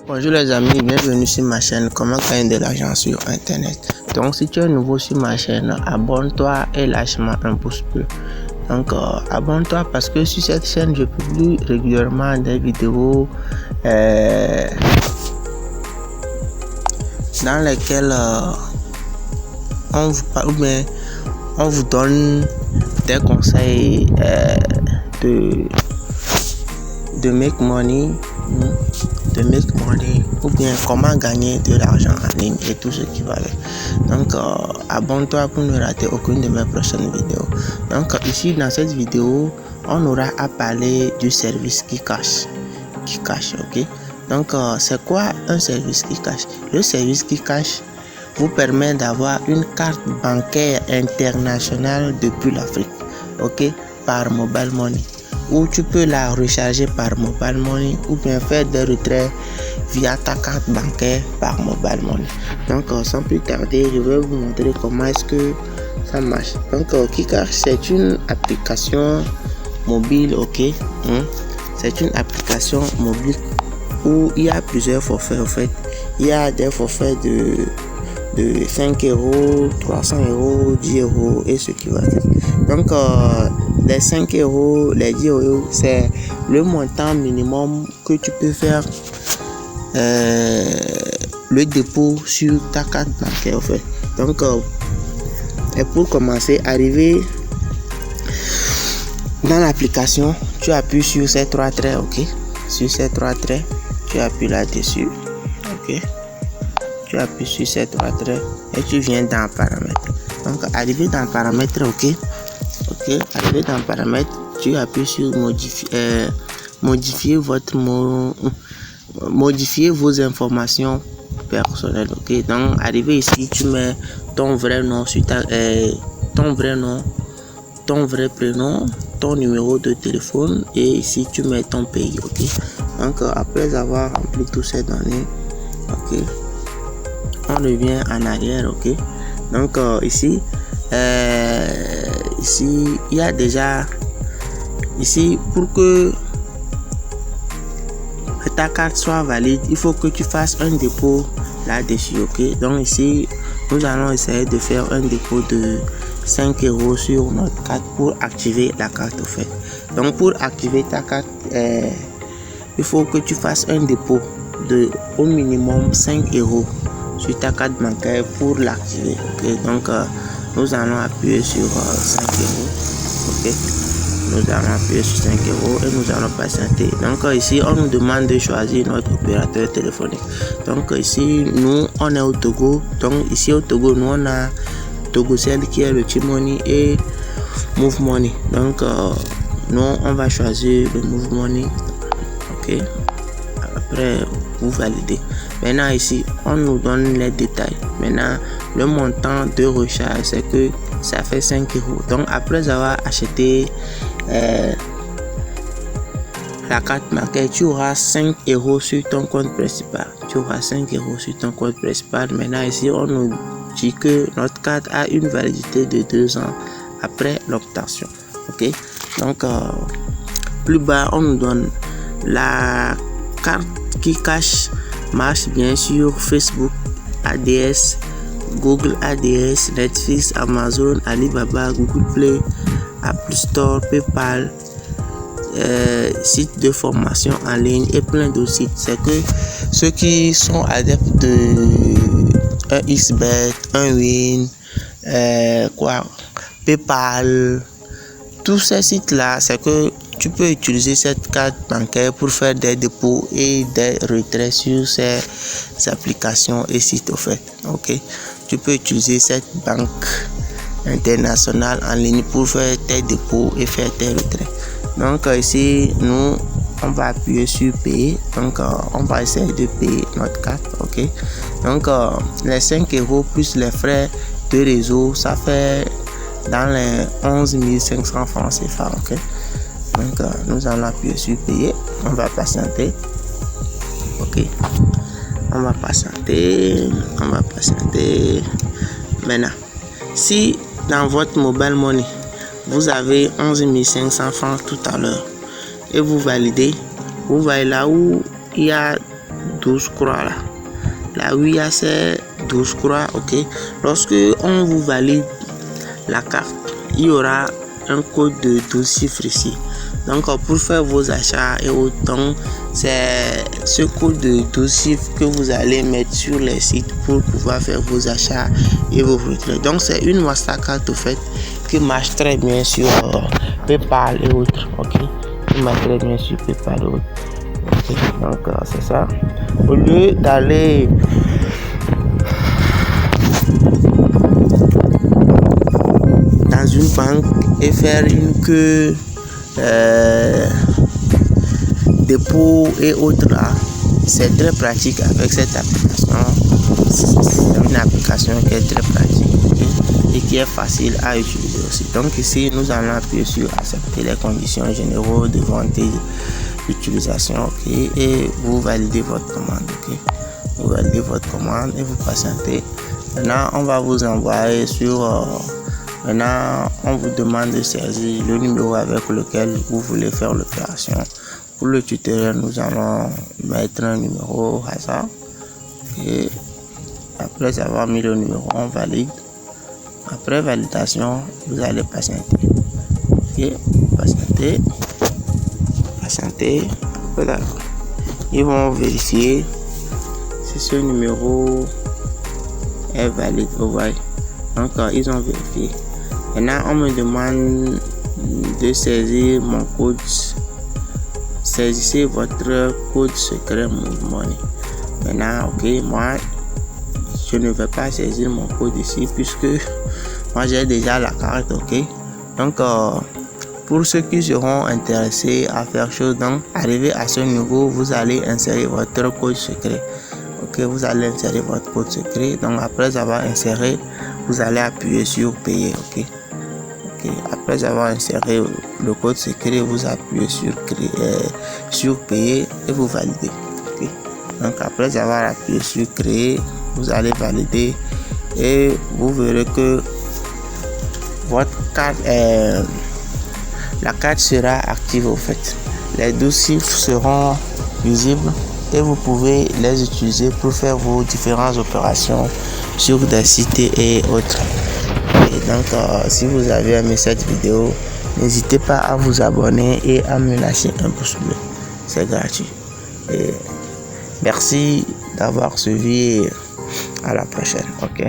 Bonjour les amis, bienvenue sur ma chaîne Comment gagner de l'argent sur internet. Donc si tu es nouveau sur ma chaîne, abonne-toi et lâche-moi un pouce bleu. Donc abonne-toi parce que sur cette chaîne je publie régulièrement des vidéos dans lesquelles on vous parle, ou bien on vous donne des conseils de make money, ou bien comment gagner de l'argent en ligne et tout ce qui va avec. Donc abonne-toi pour ne rater aucune de mes prochaines vidéos. Donc ici dans cette vidéo on aura à parler du service Kikash, ok. Donc c'est quoi un service Kikash? Le service Kikash vous permet d'avoir une carte bancaire internationale depuis l'Afrique, ok, par mobile money, ou tu peux la recharger par mobile money ou bien faire des retraits via ta carte bancaire par mobile money. Donc sans plus tarder, je vais vous montrer comment est-ce que ça marche. Donc Kikash, c'est une application mobile, ok, c'est une application mobile où il y a plusieurs forfaits. En fait, il y a des forfaits de 5 euros, 300 euros, 10 euros et ce qui va. Donc les 5 euros, les 10 euros, c'est le montant minimum que tu peux faire le dépôt sur ta carte bancaire. En fait. Donc et pour commencer, arriver dans l'application, tu appuies sur ces trois traits, ok. Sur ces trois traits, tu appuies là-dessus, ok. Tu appuies sur ces trois traits et tu viens dans paramètres. Donc arrivé dans paramètres, ok, arrivé dans paramètres, tu appuies sur modifier vos informations personnelles, ok. Donc arrivé ici, tu mets ton vrai nom sur ton vrai prénom, ton numéro de téléphone et ici tu mets ton pays, ok. Donc après avoir rempli toutes ces données, ok, on revient en arrière, ok. Donc ici il y a déjà ici, pour que ta carte soit valide, il faut que tu fasses un dépôt là-dessus, ok. Donc ici nous allons essayer de faire un dépôt de 5 euros sur notre carte pour activer la carte, au fait. Donc pour activer ta carte, il faut que tu fasses un dépôt de au minimum 5 euros sur ta carte bancaire pour l'activer, ok. Donc nous allons appuyer sur 5 euros, ok. Nous allons appuyer sur 5 euros et nous allons patienter. Donc ici on nous demande de choisir notre opérateur téléphonique. Donc ici nous on est au Togo. Donc ici au Togo nous on a Togocel qui est le T-Money et Move Money. Donc nous on va choisir le Move Money, ok. Après vous validez. Maintenant ici on nous donne les détails. Maintenant le montant de recharge, c'est que ça fait 5 euros. Donc après avoir acheté la carte bancaire, tu auras 5 euros sur ton compte principal. Maintenant ici on nous dit que notre carte a une validité de 2 ans après l'obtention, ok. Donc plus bas on nous donne la carte Kikash marche bien sur Facebook ADS, Google ADS, Netflix, Amazon, Alibaba, Google Play, Apple Store, PayPal, sites de formation en ligne et plein d'autres sites. C'est que ceux qui sont adeptes de un XBet, un Win, PayPal, tous ces sites là, c'est que tu peux utiliser cette carte bancaire pour faire des dépôts et des retraits sur ces applications et sites, au fait, ok. Tu peux utiliser cette banque internationale en ligne pour faire tes dépôts et faire tes retraits. Donc ici nous on va appuyer sur payer. Donc on va essayer de payer notre carte, ok. Donc les 5 euros plus les frais de réseau, ça fait dans les 11 500 francs CFA, ok. Donc nous allons appuyer sur payer. On va patienter, ok. On va patienter. Maintenant si dans votre mobile money vous avez 11 500 francs tout à l'heure et vous validez, vous voyez là où il y a 12 croix là. Là où il y a ces 12 croix, ok. Lorsque on vous valide la carte, il y aura un code de 12 chiffres ici. Donc pour faire vos achats et autant, c'est ce code de 12 chiffres que vous allez mettre sur les sites pour pouvoir faire vos achats et vos retraits. Donc c'est une Mastercard au fait qui marche très bien sur PayPal et autres, ok. Qui marche très bien sur PayPal et autres. Okay. Donc c'est ça. Au lieu d'aller dans une banque et faire une queue dépôt et autres là, c'est très pratique avec cette application. C'est une application qui est très pratique, okay, et qui est facile à utiliser aussi. Donc ici nous allons appuyer sur accepter les conditions généraux de vente et d'utilisation, ok, et vous validez votre commande, ok. Vous validez votre commande et vous patientez. Maintenant on va vous envoyer sur maintenant on vous demande de saisir le numéro avec lequel vous voulez faire l'opération. Pour le tutoriel, nous allons mettre un numéro hasard. Et après avoir mis le numéro, on valide. Après validation, vous allez patienter. Ok, patienter. Voilà. Ils vont vérifier si ce numéro est valide. Vous voyez. Donc, ils ont vérifié. Maintenant, on me demande de saisir mon code. Saisissez votre code secret Move Money. Maintenant, ok, moi, je ne vais pas saisir mon code ici puisque moi j'ai déjà la carte, ok. Donc, pour ceux qui seront intéressés à faire chose, donc arrivé à ce niveau, vous allez insérer votre code secret. Ok, vous allez insérer votre code secret. Donc, après avoir inséré, vous allez appuyer sur payer, ok. Après avoir inséré le code secret, vous appuyez sur payer et vous validez. Okay. Donc après avoir appuyé sur créer, vous allez valider et vous verrez que votre carte la carte sera active au fait. Les 12 chiffres seront visibles et vous pouvez les utiliser pour faire vos différentes opérations sur des sites et autres. Et donc si vous avez aimé cette vidéo, n'hésitez pas à vous abonner et à me lâcher un pouce bleu, c'est gratuit. Et merci d'avoir suivi, à la prochaine, ok.